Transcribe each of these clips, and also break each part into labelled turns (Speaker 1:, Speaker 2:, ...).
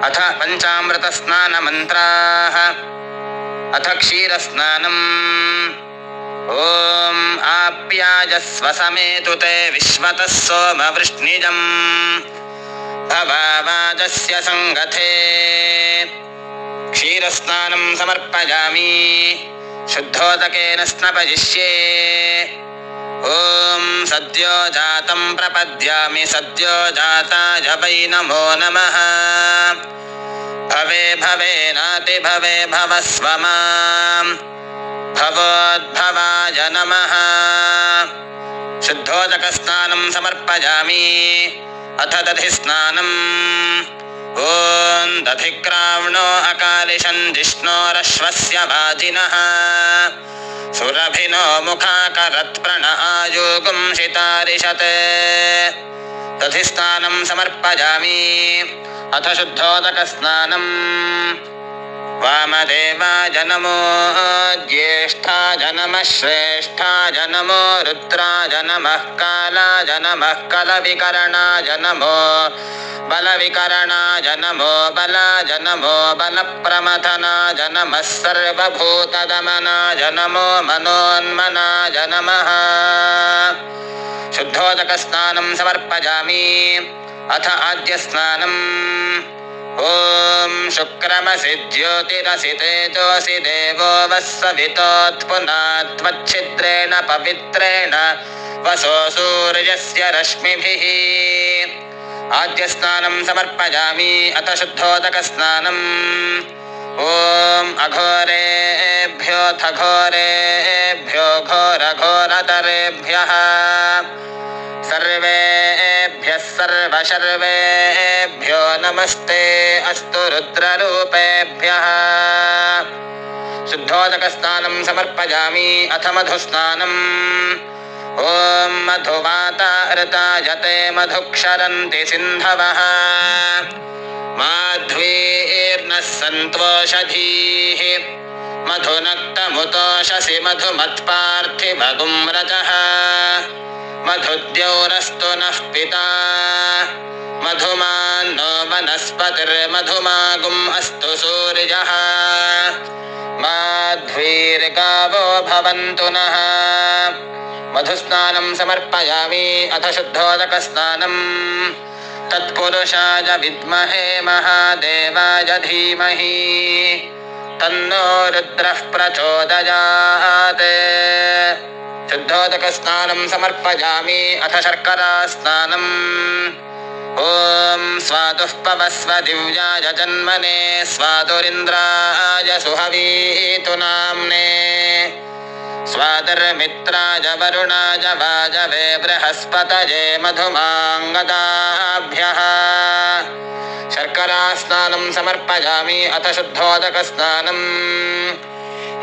Speaker 1: अथ पञ्चामृतस्नानमन्त्राः। अथ क्षीरस्नानम्। ॐ आप्यायस्व समेतु ते विश्वतः सोमवृष्णिजम् भवावाजस्य सङ्गथे। क्षीरस्नानं समर्पयामि शुद्धोदकेन स्नपयिष्ये। ॐ सद्यो जातं प्रपद्यामि सद्यो जाताय वै नमो नमः। भवे भवे नाति भवे भवस्व मां भवोद्भवाय नमः। शुद्धोदकस्नानं समर्पयामि। अथ दधिस्नानम्। ॐ दधिक्रावणो अकालिशं जिष्णोरश्वस्य वाजिनः सुरभिनो मुखाकरत्प्रण आयुगुंसितारिषत्। दधिस्नानं समर्पयामि। अथ शुद्धोदकस्नानम्। वामदेवाय नमो ज्येष्ठाय नमः श्रेष्ठाय नमो रुद्राय नमः कालाय नमः कलविकरणाय नमो बलविकरणाय नमो बलाय नमो बलप्रमथनाय नमः सर्वभूतदमनाय नमो मनोन्मनाय नमः। शुद्धोदकस्नानं समर्पयामि। अथ आद्यस्नानम्। ॐ शुक्रमसि ज्योतिरसि तेजोऽसि देवो वस्सवितोत्पुनात्वच्छिद्रेण पवित्रेण वसो सूर्यस्य रश्मिभिः। आद्यस्नानं समर्पयामि। अथ शुद्धोदकस्नानम्। ॐ अघोरेभ्योऽथ घोरेभ्यो घोरघोरतरेभ्यः सर्वेभ्यः सर्वशर्वेभ्यो नमस्ते अस्तु रुद्ररूपेभ्यः। शुद्धोदकस्नानं समर्पयामि। अथ मधुस्नानम्। ॐ मधुवाता ऋतायते मधुक्षरन्ति सिन्धवः माध्वीर्नः सन्त्वोषधीः मधुनक्तमुतोषसि मधुमत्पार्थिवगुं रजः मधुद्यौरस्तु नः पिता मधुमान्नो वनस्पतिर्मधुमागुम् अस्तु सूर्यः माध्वीर्गावो भवन्तु नः। मधुस्नानं समर्पयामि। अथ शुद्धोदकस्नानम्। तत्पुरुषाय विद्महे महादेवाय धीमहि तन्नो रुद्रः प्रचोदयात्। शुद्धोदकस्नानं समर्पयामि। अथ शर्करास्नानम्। ॐ स्वादुःपवस्व दिव्याय जन्मने स्वादुरिन्द्राय सुहवीतु नाम्ने स्वादर्मित्राय वरुणाय वाजवे बृहस्पतये मधुमाङ्गदाभ्यः। शर्करास्नानं समर्पयामि। अथ शुद्धोदकस्नानम्।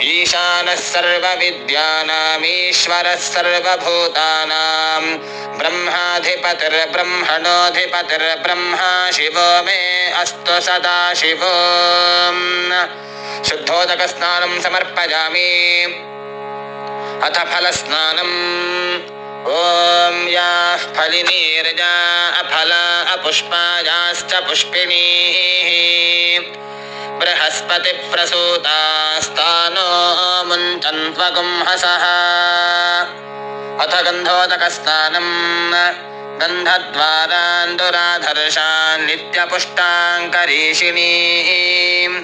Speaker 1: ईशानः सर्वविद्यानामीश्वरः सर्वभूतानां ब्रह्माधिपतिर्ब्रह्मणोऽधिपतिर्ब्रह्मा शिवो मे अस्तु सदा शिवो। शुद्धोदकस्नानं समर्पयामि। अथ फलस्नानम्। ॐ याः फलिनीर्या अफला अपुष्पायाश्च पुष्पिणीः बृहस्पतिप्रसूतास्तानो मुञ्चन्त्वगुंहसः। अथ गन्धोदकस्नानम्। गन्धद्वारान्दुराधर्षान् नित्यपुष्टाङ्करीषिणीम्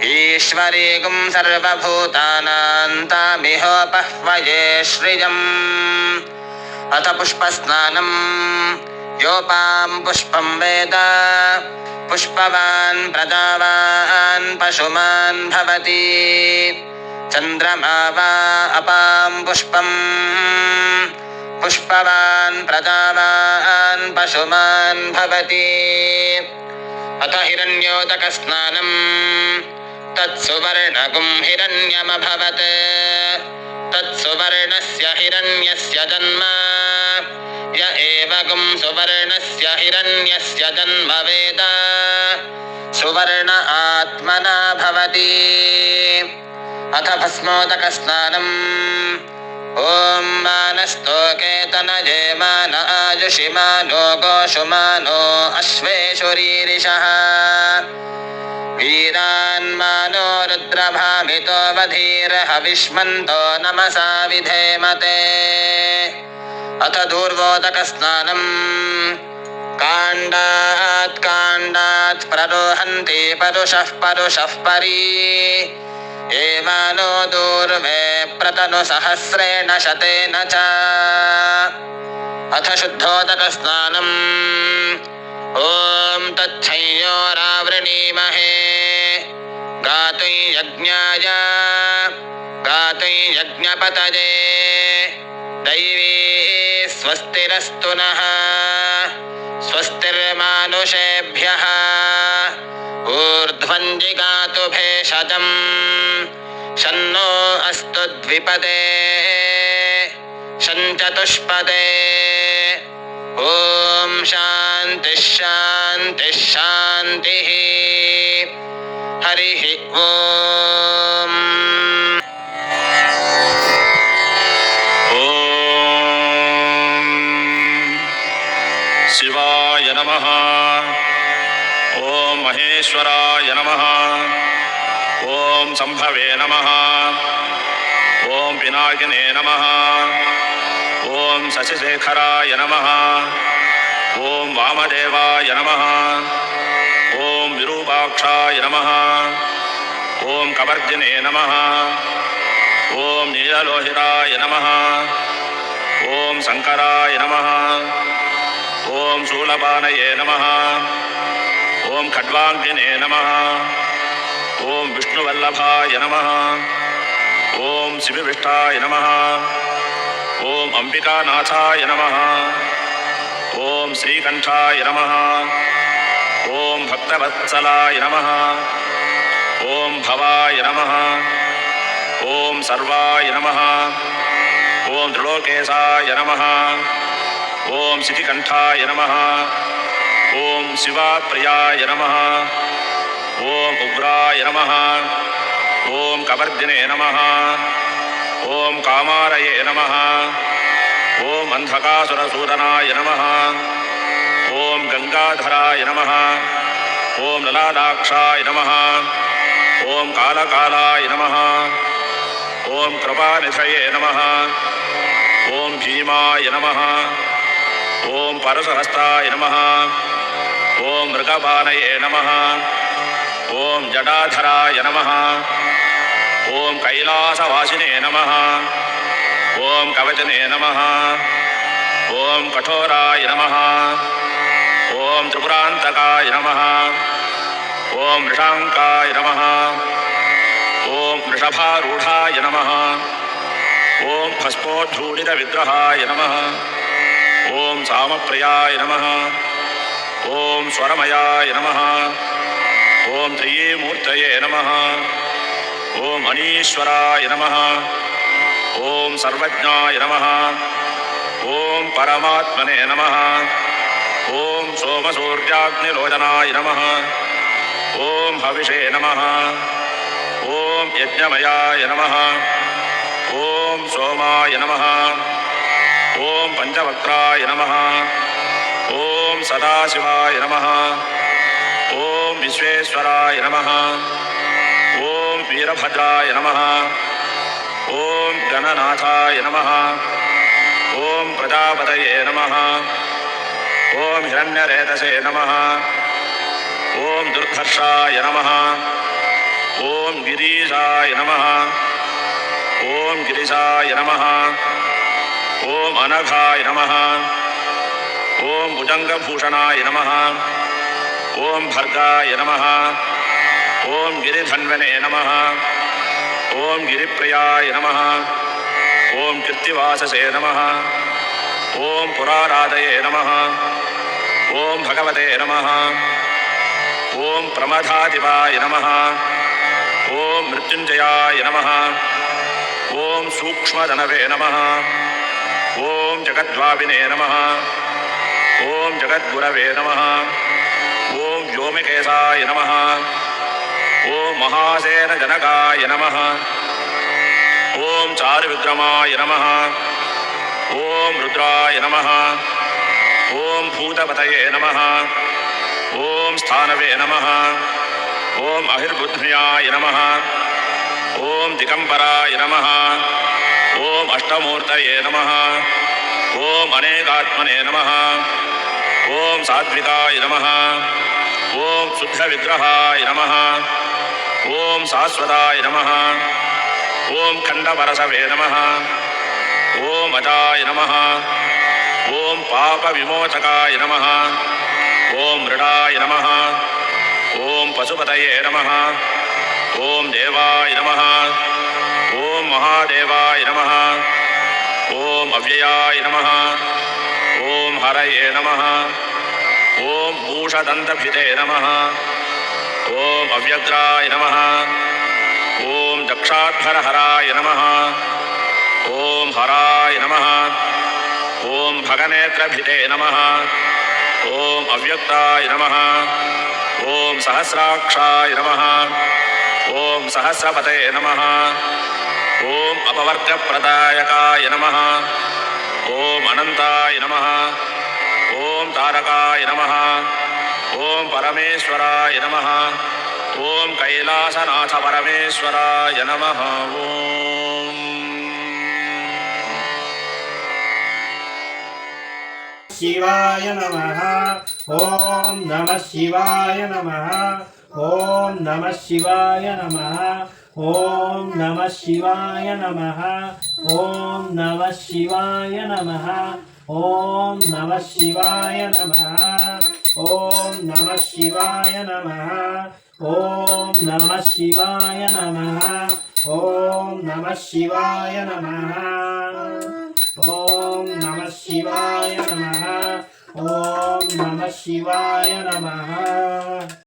Speaker 1: ईश्वरीगुं सर्वभूतानां तामिहोपह्वये श्रियम्। अथ पुष्पस्नानम्। योपां पुष्पं वेद पुष्पवान् प्रजावान् पशुमान् भवति चन्द्रमा वा अपां पुष्पम् पुष्पवान् प्रजावान् पशुमान् भवति। अथ हिरण्योदकस्नानम्। तत्सुवर्णगुं हिरण्यमभवत् तत्सुवर्णस्य हिरण्यस्य जन्म य एव गुं सुवर्णस्य हिरण्यस्य जन्म वेद सुवर्ण आत्मना भवति। अथ भस्मोदकस्नानम्। ॐ मानस्तोकेतनये मान आयुषि मानो गोषु मानो अश्वेषु रीरिषः रुद्रभामितो वधीर्हविष्मन्तो नमसा विधेमते। अथ दूर्वोदकस्नानम्। काण्डात् काण्डात् प्ररोहन्ति परुषः परुषः परी। एवानो दूर्वे प्रतनुसहस्रेण शतेन च। अथ शुद्धोदकस्नानम्। ॐ तच्छंयोरावृणीमहे गातुं यज्ञाय गातुं यज्ञपतये दैवी स्वस्तिरस्तु नः स्वस्तिर्मानुषेभ्यः ऊर्ध्वं जिगातु भेषजम् शन्नो अस्तु द्विपदे शञ्चतुष्पदे। ॐ शान्तिः शान्तिः शान्तिः। हरिः ॐ।
Speaker 2: शिवाय नमः। ॐ महेश्वराय नमः। ॐ संभवे नमः। ॐ पिनाकिने नमः। ॐ शशिशेखराय नमः। ॐ वामदेवाय नमः। ॐ विरूपाक्षाय नमः। ॐ कवर्जिने नमः। ॐ नीललोहिताय नमः। ॐ शङ्कराय नमः। ॐ शूलपाणये नमः। ॐ खड्वाङ्गिने नमः। ॐ विष्णुवल्लभाय नमः। ॐ शिवविष्टाय नमः। ॐ अम्बिकानाथाय नमः। ॐ श्रीकण्ठाय नमः। ॐ भक्तवत्सलाय नमः। ॐ भवाय नमः। ॐ सर्वाय नमः। ॐ त्रिलोकेशाय नमः। ॐ शितिकण्ठाय नमः। ॐ शिवाप्रियाय नमः। ॐ उग्राय नमः। ॐ कवर्दिने नमः। ॐ कामारये नमः। ॐ अन्धकासुरसूदनाय नमः। ॐ गङ्गाधराय नमः। ॐ ललाटाक्षाय नमः। ॐ कालकालाय नमः। ॐ कृपानिधये नमः। ॐ भीमाय नमः। ॐ परशुहस्ताय नमः। ॐ मृगपाणये नमः। ॐ जटाधराय नमः। ॐ कैलासवासिने नमः। ॐ कवचने नमः। ॐ कठोराय नमः। ॐ त्रिपुरान्तकाय नमः। ॐ वृषाङ्काय नमः। ॐ वृषभारूढाय नमः। ॐ भस्मोद्धूलितविग्रहाय नमः। ॐ सामप्रियाय नमः। ॐ स्वरमयाय नमः। ॐ त्रियीमूर्तये नमः। ॐ अनीश्वराय नमः। ॐ सर्वज्ञाय नमः। ॐ परमात्मने नमः। ॐ सोमसूर्याग्निलोचनाय नमः। ॐ हविषे नमः। ॐ यज्ञमयाय नमः। ॐ सोमाय नमः। ॐ पञ्चवक्त्राय नमः। ॐ सदाशिवाय नमः। ॐ विश्वेश्वराय नमः। ॐ वीरभद्राय नमः। ॐ गणनाथाय नमः। ॐ प्रजापतये नमः। ॐ हिरण्यरेतसे नमः। ॐ दुर्धर्षाय नमः। ॐ गिरीशाय नमः। ॐ गिरिशाय नमः। ॐ अनघाय नमः। ॐ भुजङ्गभूषणाय नमः। ॐ भर्गाय नमः। ॐ गिरिधन्वने नमः। ॐ गिरिप्रियाय नमः। ॐ कीर्तिवाससे नमः। ॐ पुराराधये नमः। ॐ भगवते नमः। ॐ प्रमथाधिपाय नमः। ॐ मृत्युञ्जयाय नमः। ॐ सूक्ष्मधनवे नमः। ॐ जगद्भाविने नमः। ॐ जगद्गुरवे नमः। ॐ व्योमकेशाय नमः। ॐ महासेनजनकाय नमः। ॐ चारुविक्रमाय नमः। ॐ रुद्राय नमः। ॐ भूतपतये नमः। ॐ स्थानवे नमः। ॐ अहिर्बुद्ध्याय नमः। ఓం దిగంబరాయ నమః ఓం అష్టమూర్తయే నమః ఓం అనేకాత్మనే నమః ఓం సాత్వికాయ నమః ఓం శుద్ధ విగ్రహాయ నమః ఓం శాశ్వతాయ నమః ఓం ఖండవరసవే నమః ఓం అజాయ నమః ఓం పాప విమోచకాయ నమః ఓం మృడాయ నమః ఓం పశుపతయే నమః ఓం దేవాయ నమః ఓం మహాదేవాయ నమః ఓం అవ్యయాయ నమః ఓం హరయే నమః ఓం భూషదంతభితే నమః ఓం అవ్యగ్రాయ నమః ఓం దక్షాధ్వరహరాయ నమః ఓం హరాయ నమః ఓం భగనేత్రభితే నమః ఓం అవ్యక్తాయ నమః ఓం సహస్రాక్షాయ నమః ఓం సహస్రపతే నమః ఓం అపవర్గప్రదాయకాయ నమః ఓం అనంతాయ నమః ఓం తారకాయ నమః ఓం పరమేశ్వరాయ నమః ఓం కైలాసనాథ పరమేశ్వరాయ నమః ఓం
Speaker 3: శివాయ నమః ఓం నమః శివాయ నమః ఓం నమః శివాయ నమః ఓం నమః శివాయ నమః ఓం నమః శివాయ నమః ఓం నమః శివాయ నమః ఓం నమః శివాయ నమః ఓం నమః శివాయ నమః ఓం నమః శివాయ నమః ఓం నమః శివాయ నమః ఓం నమః శివాయ నమః